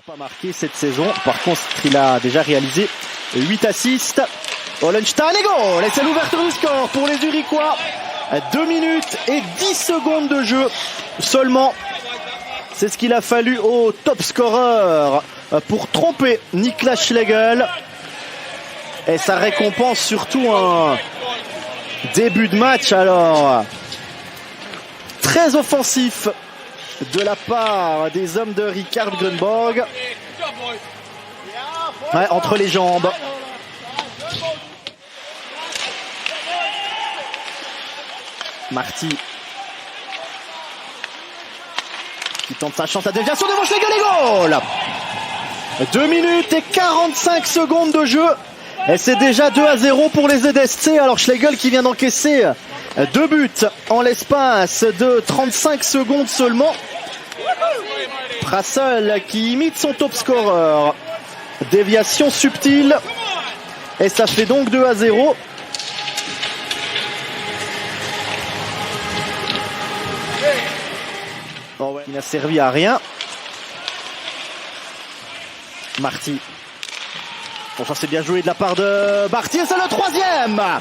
Pas marqué cette saison. Par contre, il a déjà réalisé 8 assists. Hollenstein et goal! Et c'est l'ouverture du score pour les Zurichois. 2 minutes et 10 secondes de jeu seulement. C'est ce qu'il a fallu au top scorer pour tromper Niklas Schlegel. Et ça récompense surtout un début de match alors très offensif de la part des hommes de Richard Grunborg. Ouais, entre les jambes. Marty qui tente sa chance à déviation devant Schlegel et goal. 2 minutes et 45 secondes de jeu. Et c'est déjà 2-0 pour les ZSC. Alors Schlegel qui vient d'encaisser 2 buts en l'espace de 35 secondes seulement. Prassel qui imite son top scorer. Déviation subtile. Et ça fait donc 2-0. Oh ouais. Il n'a servi à rien. Marty. Bon, ça c'est bien joué de la part de Marty. Et c'est le 3e.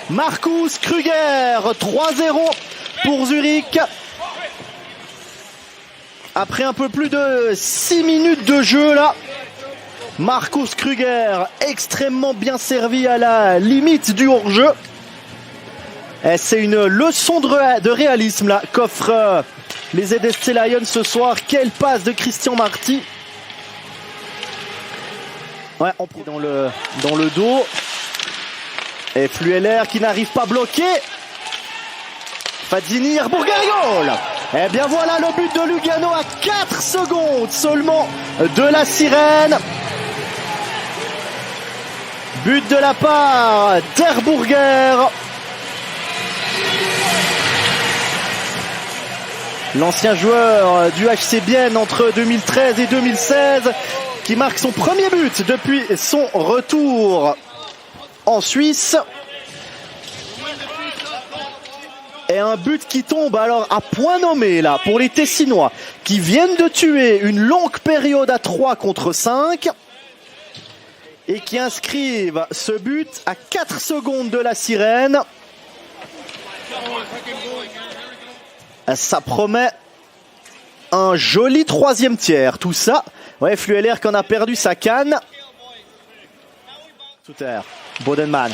Marcus Kruger. 3-0 pour Zurich. Après un peu plus de 6 minutes de jeu là. Marcus Kruger extrêmement bien servi à la limite du hors-jeu. Et c'est une leçon de réalisme là qu'offrent les ZSC Lions ce soir. Quelle passe de Christian Marty. Ouais, on prend dans le dos. Et Flueller qui n'arrive pas à bloquer. Fadzini, Herbourger et goal. Et bien voilà le but de Lugano à 4 secondes seulement de la sirène. But de la part d'Herbourger. L'ancien joueur du HC Bienne entre 2013 et 2016 qui marque son premier but depuis son retour en Suisse. Et un but qui tombe alors à point nommé là pour les Tessinois qui viennent de tuer une longue période à 3 contre 5 et qui inscrivent ce but à 4 secondes de la sirène. Ça promet un joli 3e tiers, tout ça. Ouais, Flueller qui en a perdu sa canne. Souter, Bodenman.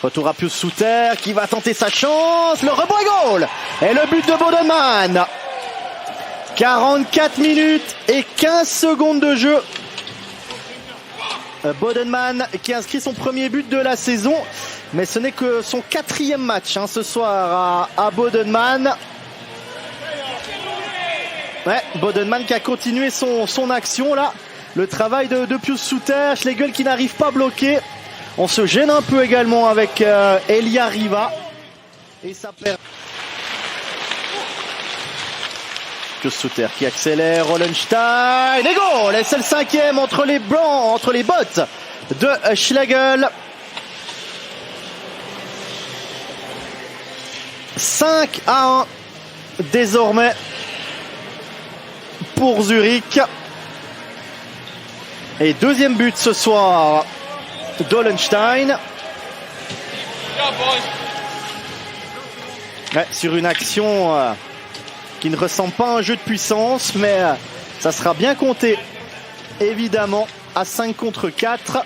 Retour à Pius Souter qui va tenter sa chance. Le rebond et goal. Et le but de Bodenman. 44 minutes et 15 secondes de jeu. Bodenman qui inscrit son premier but de la saison. Mais ce n'est que son 4e match ce soir à Bodenman. Ouais, Bodenman qui a continué son action là. Le travail de Pius Souter. Schlegel qui n'arrive pas à bloquer. On se gêne un peu également avec Elia Riva. Et ça perd. Pius Souter qui accélère. Hollenstein. Et goal. Et c'est le 5e entre les blancs, entre les bottes de Schlegel. 5-1 désormais pour Zurich. Et 2e but ce soir d'Hollenstein. Ouais, sur une action qui ne ressemble pas à un jeu de puissance, mais ça sera bien compté évidemment à 5 contre 4.